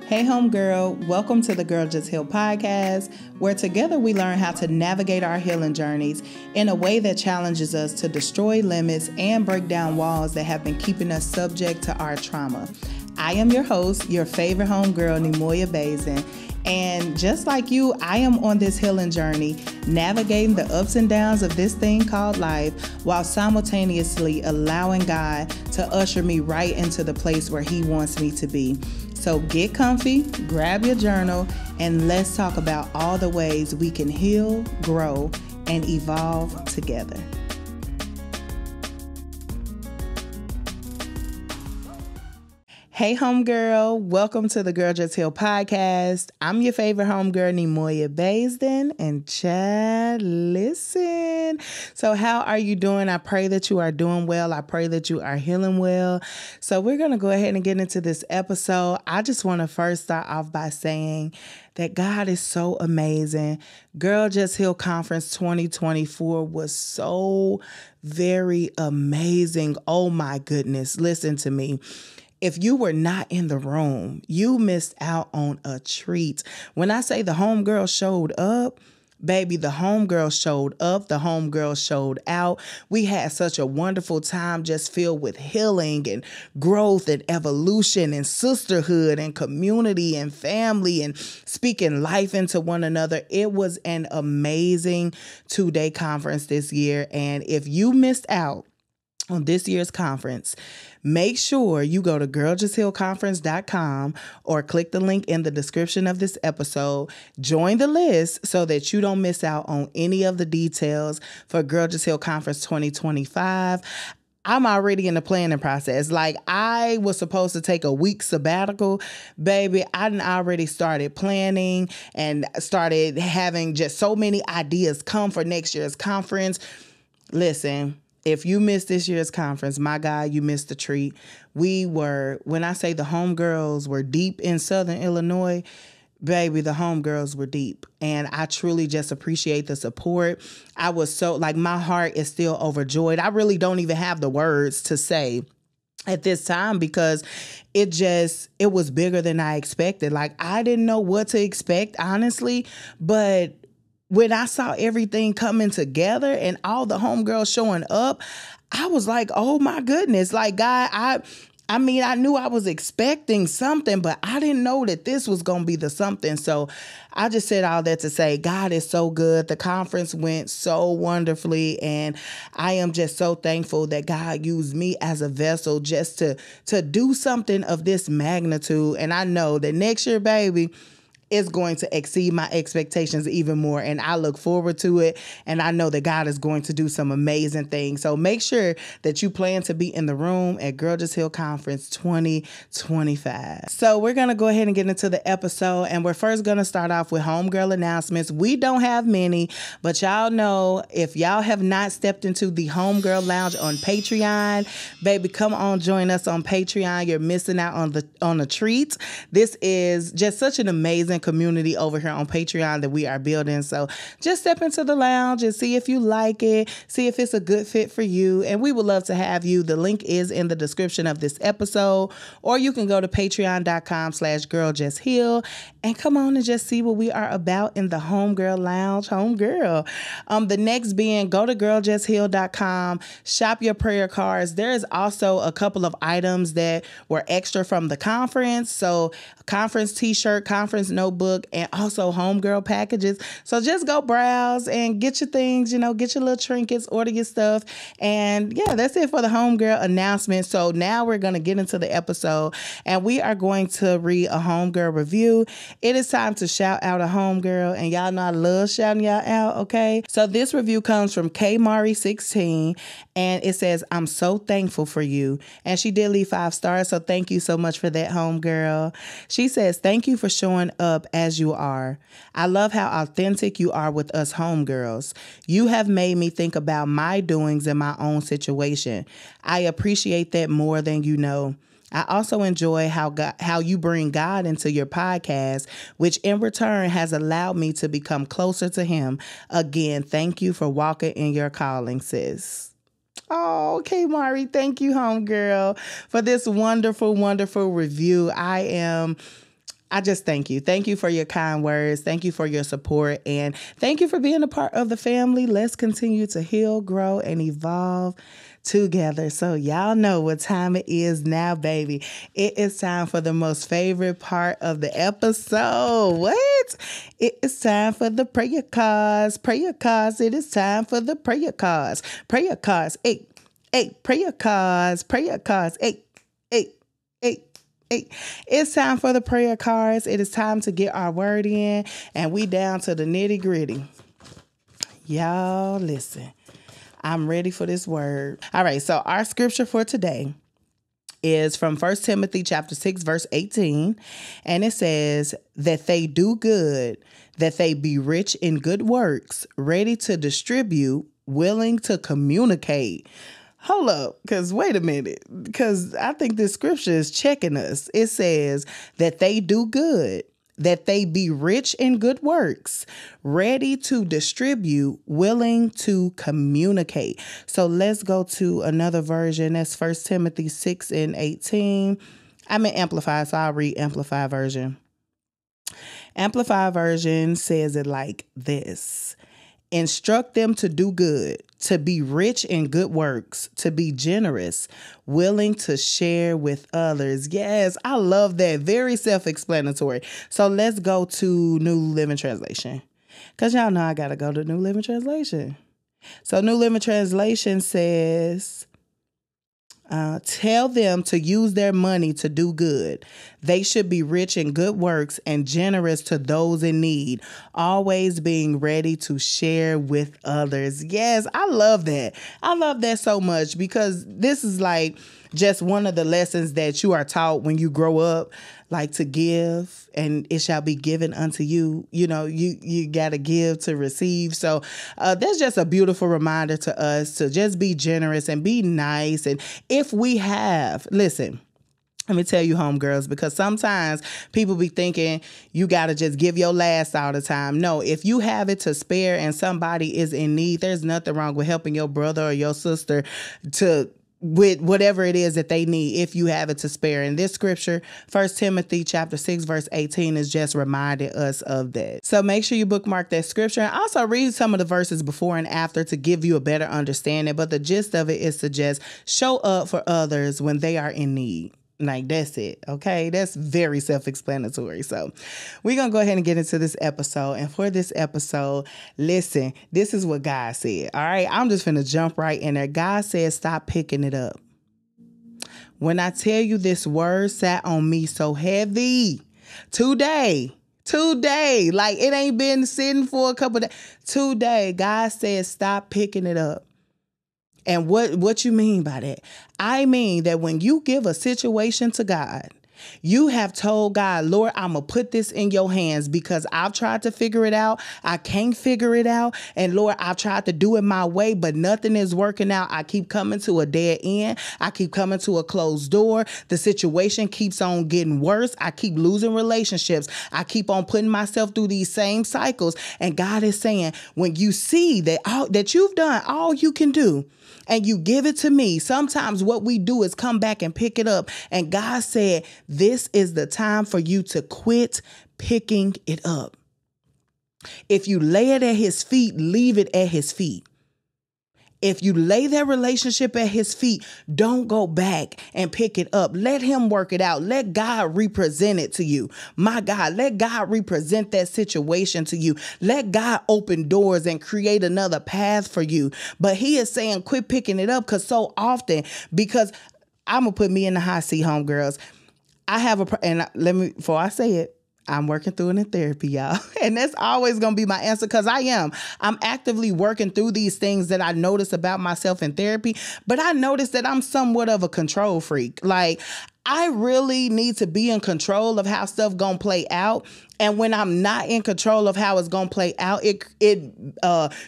Hey, homegirl, welcome to the Girl Just Heal podcast, where together we learn how to navigate our healing journeys in a way that challenges us to destroy limits and break down walls that have been keeping us subject to our trauma. I am your host, your favorite homegirl, Neimoya, Basden. And just like you, I am on this healing journey, navigating the ups and downs of this thing called life, while simultaneously allowing God to usher me right into the place where He wants me to be. So get comfy, grab your journal, and let's talk about all the ways we can heal, grow, and evolve together. Hey, homegirl, welcome to the Girl Just Heal podcast. I'm your favorite homegirl, Neimoya Basden, and Chad, listen. So how are you doing? I pray that you are doing well. I pray that you are healing well. So we're going to go ahead and get into this episode. I just want to first start off by saying that God is so amazing. Girl Just Heal Conference 2024 was so very amazing. Oh my goodness. Listen to me. If you were not in the room, you missed out on a treat. When I say the homegirl showed up, baby, the homegirl showed up, the homegirl showed out. We had such a wonderful time just filled with healing and growth and evolution and sisterhood and community and family and speaking life into one another. It was an amazing 2-day conference this year. And if you missed out on this year's conference, make sure you go to girljusthealconference.com or click the link in the description of this episode. Join the list so that you don't miss out on any of the details for Girl Just Heal Conference 2025. I'm already in the planning process. Like, I was supposed to take a week sabbatical. Baby, I done already started planning and started having just so many ideas come for next year's conference. Listen, if you missed this year's conference, my God, you missed the treat. When I say the homegirls were deep in Southern Illinois, baby, the homegirls were deep. And I truly just appreciate the support. I was so, my heart is still overjoyed. I really don't even have the words to say at this time because it was bigger than I expected. I didn't know what to expect, honestly, but when I saw everything coming together and all the homegirls showing up, I was like, oh my goodness. God, I knew I was expecting something, but I didn't know that this was going to be the something. So I just said all that to say, God is so good. The conference went so wonderfully. And I am just so thankful that God used me as a vessel just to do something of this magnitude. And I know that next year, baby, is going to exceed my expectations even more. And I look forward to it. And I know that God is going to do some amazing things. So make sure that you plan to be in the room at Girl Just Heal Conference 2025. So we're going to go ahead and get into the episode. And we're first going to start off with homegirl announcements. We don't have many, but y'all know if y'all have not stepped into the Homegirl Lounge on Patreon, baby, come on, join us on Patreon. You're missing out on the treat. This is just such an amazing community over here on Patreon that we are building. So just step into the lounge and see if you like it, see if it's a good fit for you. And we would love to have you. The link is in the description of this episode, or you can go to patreon.com/girljustheal and come on and just see what we are about in the Homegirl Lounge. Homegirl. The next being, go to girljustheal.com, shop your prayer cards. There is also a couple of items that were extra from the conference. So conference t-shirt, conference notebook, and also homegirl packages. So just go browse and get your things, get your little trinkets, order your stuff. And yeah, that's it for the homegirl announcement. So now we're going to get into the episode and we are going to read a homegirl review. It is time to shout out a homegirl, and y'all know I love shouting y'all out, okay? So this review comes from KMari16 and it says, I'm so thankful for you. And she did leave 5 stars. So thank you so much for that, homegirl. She says, thank you for showing up as you are. I love how authentic you are with us homegirls. You have made me think about my doings in my own situation. I appreciate that more than you know. I also enjoy how you bring God into your podcast, which in return has allowed me to become closer to Him. Again, thank you for walking in your calling, sis. Oh, okay, Mari. Thank you, homegirl, for this wonderful, wonderful review. I am I just thank you. Thank you for your kind words. Thank you for your support. And thank you for being a part of the family. Let's continue to heal, grow, and evolve together. So y'all know what time it is now, baby. It is time for the most favorite part of the episode. What? It is time for the prayer cards. Prayer cards. It is time for the prayer cards. Prayer cards. Prayer cards. Prayer cards. Eight. It's time for the prayer cards. It is time to get our word in, and we down to the nitty gritty. Y'all listen. I'm ready for this word. All right. So our scripture for today is from 1 Timothy chapter 6, verse 18. And it says that they do good, that they be rich in good works, ready to distribute, willing to communicate. Hold up, because wait a minute, because I think this scripture is checking us. It says that they do good, that they be rich in good works, ready to distribute, willing to communicate. So let's go to another version. That's 1 Timothy 6 and 18. I'm in Amplified, so I'll read Amplified version. Amplified version says it like this. Instruct them to do good, to be rich in good works, to be generous, willing to share with others. Yes, I love that. Very self-explanatory. So let's go to New Living Translation, because y'all know I got to go to New Living Translation. So New Living Translation says, tell them to use their money to do good. They should be rich in good works and generous to those in need, always being ready to share with others. Yes, I love that. I love that so much, because this is like just one of the lessons that you are taught when you grow up, like to give and it shall be given unto you. You know, you got to give to receive. So that's just a beautiful reminder to us to just be generous and be nice. And if we have, listen, let me tell you, homegirls, because sometimes people be thinking you got to just give your last all the time. No, if you have it to spare and somebody is in need, there's nothing wrong with helping your brother or your sister with whatever it is that they need, if you have it to spare. And this scripture, 1 Timothy chapter 6, verse 18, is just reminding us of that. So make sure you bookmark that scripture, and also read some of the verses before and after to give you a better understanding. But the gist of it is to just show up for others when they are in need. Like, that's it. Okay. That's very self-explanatory. So we're going to go ahead and get into this episode. And for this episode, listen, this is what God said. All right. I'm just going to jump right in there. God said, stop picking it up. When I tell you this word sat on me so heavy today, like it ain't been sitting for a couple of days. Today, God said, stop picking it up. And what you mean by that? I mean that when you give a situation to God, you have told God, Lord, I'm going to put this in your hands because I've tried to figure it out. I can't figure it out. And Lord, I've tried to do it my way, but nothing is working out. I keep coming to a dead end. I keep coming to a closed door. The situation keeps on getting worse. I keep losing relationships. I keep on putting myself through these same cycles. And God is saying, when you see that you've done all you can do, and you give it to me, sometimes what we do is come back and pick it up. And God said, this is the time for you to quit picking it up. If you lay it at his feet, leave it at his feet. If you lay that relationship at his feet, don't go back and pick it up. Let him work it out. Let God represent it to you. My God, let God represent that situation to you. Let God open doors and create another path for you. But he is saying, quit picking it up, because so often, because I'm going to put me in the hot seat, homegirls. Before I say it, I'm working through it in therapy, y'all. And that's always going to be my answer, because I'm actively working through these things that I notice about myself in therapy. But I notice that I'm somewhat of a control freak. Like, I really need to be in control of how stuff going to play out. And when I'm not in control of how it's going to play out, it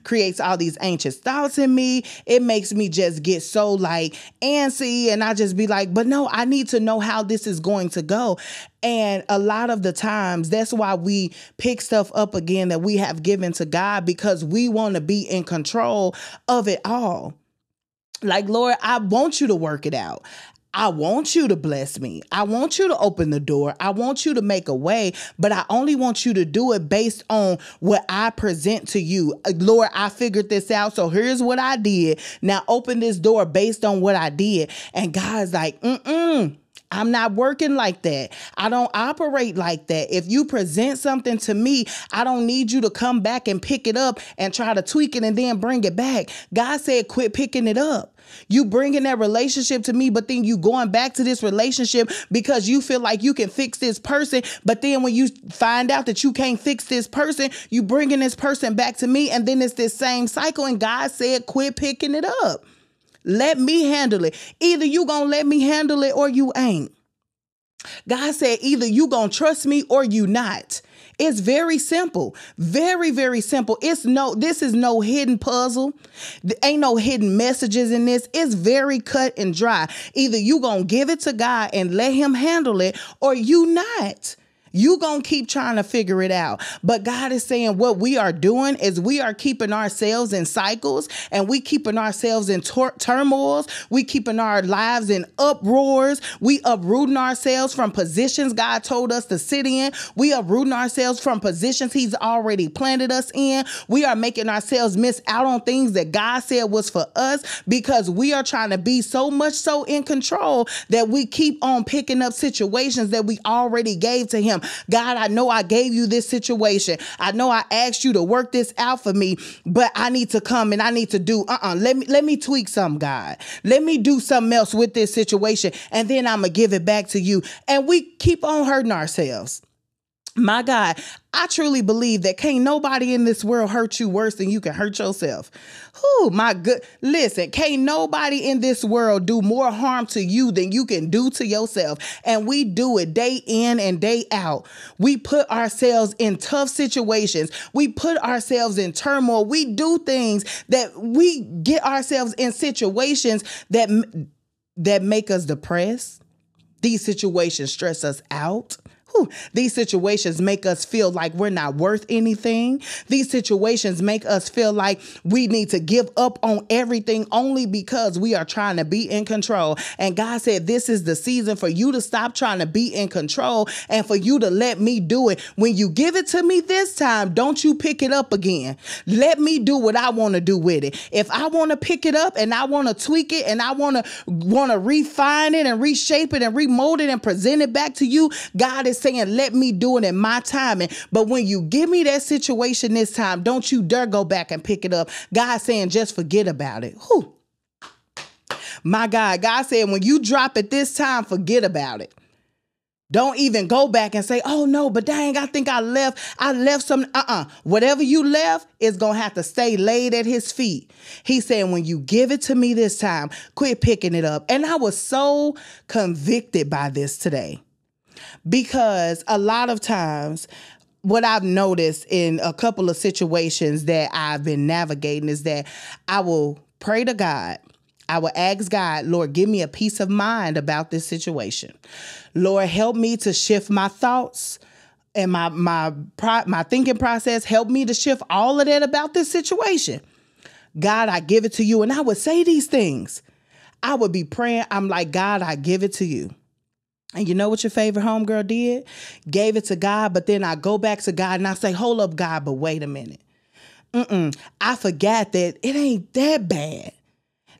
creates all these anxious thoughts in me. It makes me just get so like antsy, and I just be like, but no, I need to know how this is going to go. And a lot of the times, that's why we pick stuff up again that we have given to God, because we want to be in control of it all. Like, Lord, I want you to work it out. I want you to bless me. I want you to open the door. I want you to make a way, but I only want you to do it based on what I present to you. Lord, I figured this out. So here's what I did. Now open this door based on what I did. And God's like, I'm not working like that. I don't operate like that. If you present something to me, I don't need you to come back and pick it up and try to tweak it and then bring it back. God said, quit picking it up. You bringing that relationship to me, but then you going back to this relationship because you feel like you can fix this person. But then when you find out that you can't fix this person, you bringing this person back to me. And then it's this same cycle. And God said, quit picking it up. Let me handle it. Either you gonna let me handle it or you ain't. God said either you gonna trust me or you not. It's very simple. Very, very simple. This is no hidden puzzle. There ain't no hidden messages in this. It's very cut and dry. Either you gonna give it to God and let him handle it or you not. You gonna keep trying to figure it out. But God is saying what we are doing is we are keeping ourselves in cycles and we keeping ourselves in turmoils. We keeping our lives in uproars. We uprooting ourselves from positions God told us to sit in. We uprooting ourselves from positions he's already planted us in. We are making ourselves miss out on things that God said was for us because we are trying to be so much so in control that we keep on picking up situations that we already gave to him. God, I know I gave you this situation. I know I asked you to work this out for me, but I need to come and I need to do, let me tweak something, God. Let me do something else with this situation. And then I'm going to give it back to you. And we keep on hurting ourselves. My God, I truly believe that can't nobody in this world hurt you worse than you can hurt yourself. Oh, my good. Listen, can't nobody in this world do more harm to you than you can do to yourself. And we do it day in and day out. We put ourselves in tough situations. We put ourselves in turmoil. We do things that we get ourselves in situations that make us depressed. These situations stress us out. These situations make us feel like we're not worth anything. These situations make us feel like we need to give up on everything only because we are trying to be in control. And God said, this is the season for you to stop trying to be in control and for you to let me do it. When you give it to me this time, don't you pick it up again. Let me do what I want to do with it. If I want to pick it up and I want to tweak it and I want to refine it and reshape it and remold it and present it back to you, God is saying, let me do it in my timing. But when you give me that situation this time, don't you dare go back and pick it up. God saying, just forget about it. Whew. My God, God said, when you drop it this time, forget about it. Don't even go back and say, oh no, but dang, I think I left some. Whatever you left is going to have to stay laid at his feet. He's saying, when you give it to me this time, quit picking it up. And I was so convicted by this today. Because a lot of times what I've noticed in a couple of situations that I've been navigating is that I will pray to God. I will ask God, Lord, give me a peace of mind about this situation. Lord, help me to shift my thoughts and my thinking process. Help me to shift all of that about this situation. God, I give it to you. And I would say these things. I would be praying. I'm like, God, I give it to you. And you know what your favorite homegirl did? Gave it to God, but then I go back to God and I say, hold up, God, but wait a minute. I forgot that it ain't that bad.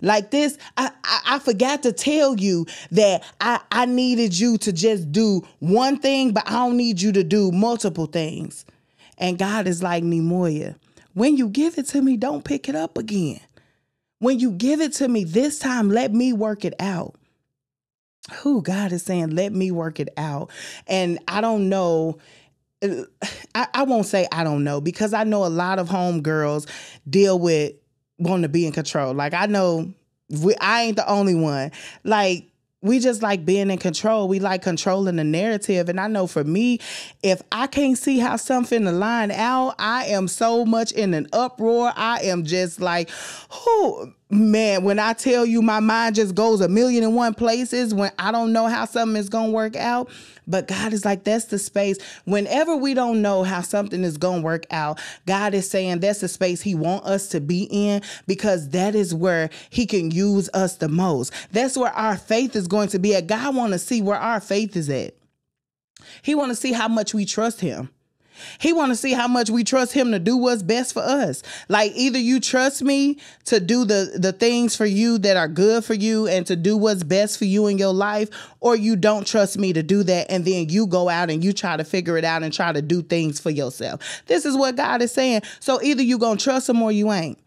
Like this, I forgot to tell you that I needed you to just do one thing, but I don't need you to do multiple things. And God is like, Neimoya, when you give it to me, don't pick it up again. When you give it to me this time, let me work it out. Who God is saying, let me work it out. And I don't know. I won't say I don't know, because I know a lot of homegirls deal with wanting to be in control. Like, I know I ain't the only one. Like, we just like being in control. We like controlling the narrative. And I know for me, if I can't see how something to line out, I am so much in an uproar. I am just like, Man, when I tell you my mind just goes a million and one places when I don't know how something is going to work out. But God is like, that's the space. Whenever we don't know how something is going to work out, God is saying that's the space he wants us to be in, because that is where he can use us the most. That's where our faith is going to be at. God want to see where our faith is at. He want to see how much we trust him. He want to see how much we trust him to do what's best for us. Like, either you trust me to do the things for you that are good for you and to do what's best for you in your life, or you don't trust me to do that, and then you go out and you try to figure it out and try to do things for yourself. This is what God is saying. So either you gonna trust him or you ain't.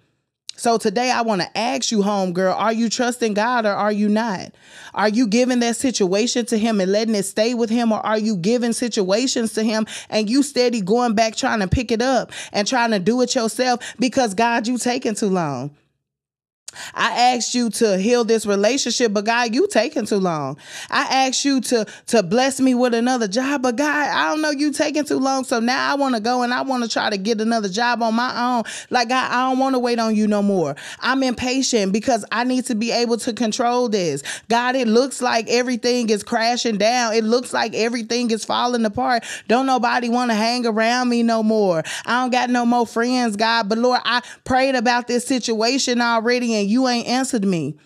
So today I want to ask you, homegirl, are you trusting God or are you not? Are you giving that situation to him and letting it stay with him, or are you giving situations to him and you steady going back trying to pick it up and trying to do it yourself because, God, you taking too long? I asked you to heal this relationship, but God, you taking too long. I asked you to bless me with another job, but God, I don't know, you taking too long. So now I want to go and I want to try to get another job on my own. Like, God, I don't want to wait on you no more. I'm impatient because I need to be able to control this. God, it looks like everything is crashing down. It looks like everything is falling apart. Don't nobody want to hang around me no more. I don't got no more friends, God. But Lord, I prayed about this situation already and you ain't answered me.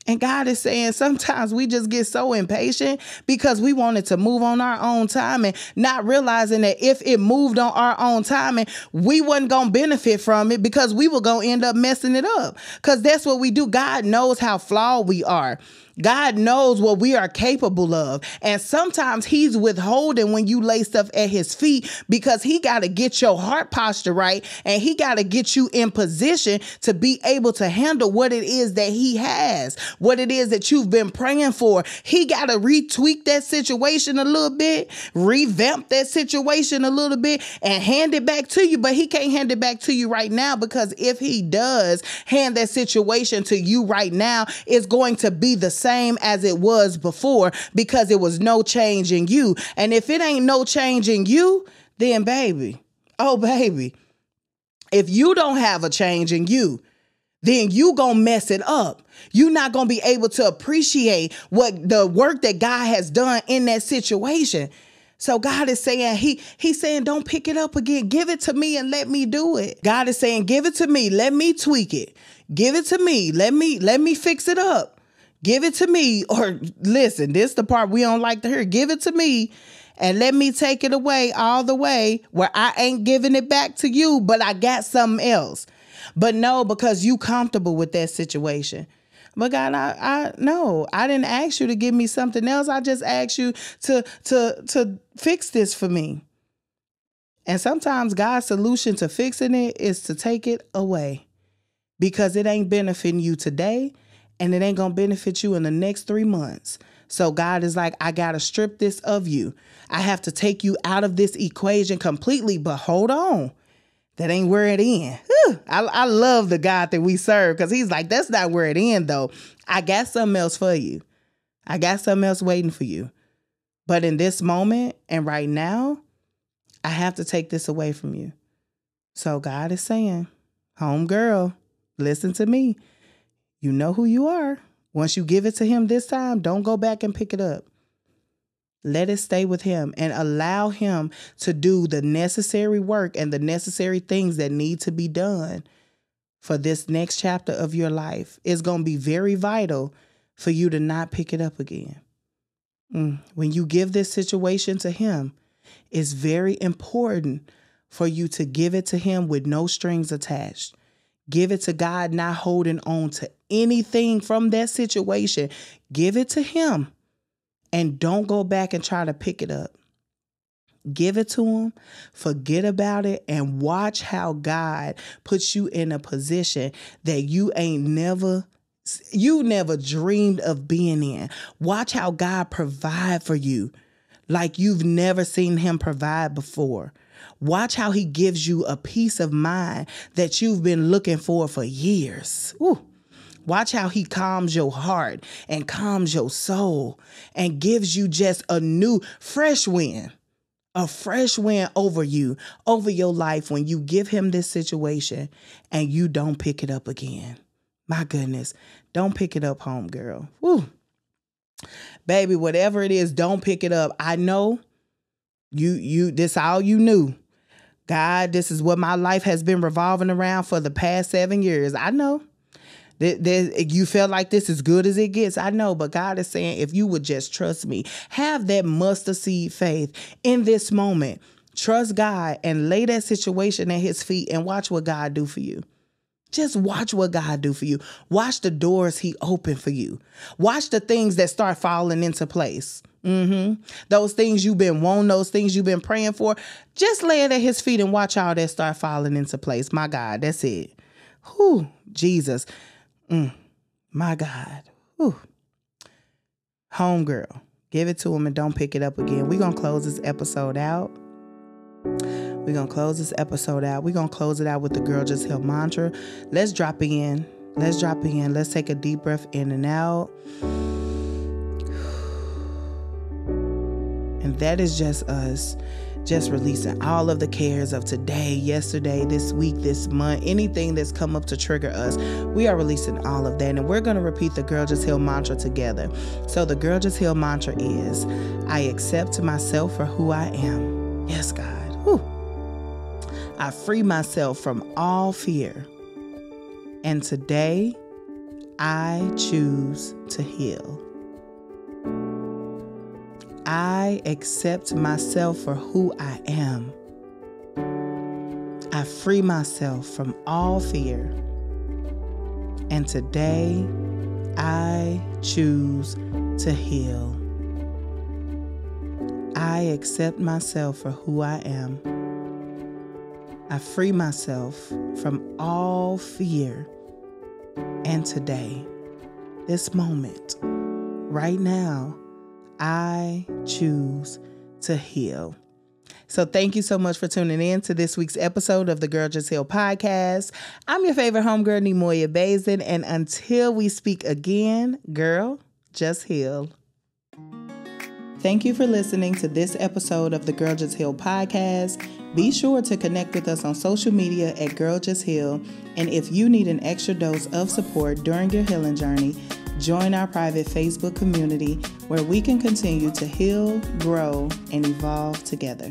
And God is saying sometimes we just get so impatient because we wanted to move on our own time, and not realizing that if it moved on our own time, and we wasn't going to benefit from it because we were going to end up messing it up, because that's what we do. God knows how flawed we are. God knows what we are capable of. And sometimes he's withholding when you lay stuff at his feet because he got to get your heart posture right. And he got to get you in position to be able to handle what it is that he has, what it is that you've been praying for. He got to retweak that situation a little bit, revamp that situation a little bit, and hand it back to you. But he can't hand it back to you right now, because if he does hand that situation to you right now, it's going to be the same as it was before, because it was no change in you. And if it ain't no change in you, then baby, oh baby, if you don't have a change in you, then you gonna mess it up. You're not gonna be able to appreciate what the work that God has done in that situation. So God is saying, he's saying, don't pick it up again. Give it to me and let me do it. God is saying, give it to me. Let me tweak it. Give it to me. Let me fix it up. Give it to me. Or listen, this is the part we don't like to hear. Give it to me and let me take it away all the way where I ain't giving it back to you, but I got something else. But no, because you comfortable with that situation. But God, I didn't ask you to give me something else. I just asked you to fix this for me. And sometimes God's solution to fixing it is to take it away, because it ain't benefiting you today. And it ain't going to benefit you in the next 3 months. So God is like, I got to strip this of you. I have to take you out of this equation completely. But hold on. That ain't where it ends. I love the God that we serve, because he's like, that's not where it ends, though. I got something else for you. I got something else waiting for you. But in this moment and right now, I have to take this away from you. So God is saying, homegirl, listen to me. You know who you are. Once you give it to him this time, don't go back and pick it up. Let it stay with him and allow him to do the necessary work and the necessary things that need to be done for this next chapter of your life. It's going to be very vital for you to not pick it up again. When you give this situation to him, it's very important for you to give it to him with no strings attached. Give it to God, not holding on to anything from that situation. Give it to him and don't go back and try to pick it up. Give it to him, forget about it, and watch how God puts you in a position that you never dreamed of being in. Watch how God provide for you like you've never seen him provide before. Watch how he gives you a peace of mind that you've been looking for years. Ooh. Watch how he calms your heart and calms your soul and gives you just a new fresh wind over you, over your life when you give him this situation and you don't pick it up again. My goodness. Don't pick it up, homegirl. Woo. Baby, whatever it is, don't pick it up. I know this all you knew. God, this is what my life has been revolving around for the past 7 years. I know. You feel like this is good as it gets. I know, but God is saying, if you would just trust me, have that mustard seed faith in this moment. Trust God and lay that situation at his feet and watch what God do for you. Just watch what God do for you. Watch the doors he opened for you. Watch the things that start falling into place. Those things you've been wanting, those things you've been praying for, just lay it at his feet and watch all that start falling into place. My God, that's it. Whew, Jesus. My God. Whew. Homegirl, give it to him and don't pick it up again. We're going to close this episode out. We're going to close this episode out. We're going to close it out with the Girl Just Heal mantra. Let's drop in. Let's drop in. Let's take a deep breath in and out. And that is just us. Just releasing all of the cares of today, yesterday, this week, this month, anything that's come up to trigger us. We are releasing all of that. And we're going to repeat the Girl Just Heal mantra together. So the Girl Just Heal mantra is, I accept myself for who I am. Yes, God. Whew. I free myself from all fear. And today, I choose to heal. I accept myself for who I am. I free myself from all fear. And today, I choose to heal. I accept myself for who I am. I free myself from all fear. And today, this moment, right now, I choose to heal. So thank you so much for tuning in to this week's episode of the Girl Just Heal podcast. I'm your favorite homegirl, Neimoya Basden. And until we speak again, girl, just heal. Thank you for listening to this episode of the Girl Just Heal podcast. Be sure to connect with us on social media at Girl Just Heal. And if you need an extra dose of support during your healing journey, join our private Facebook community where we can continue to heal, grow, and evolve together.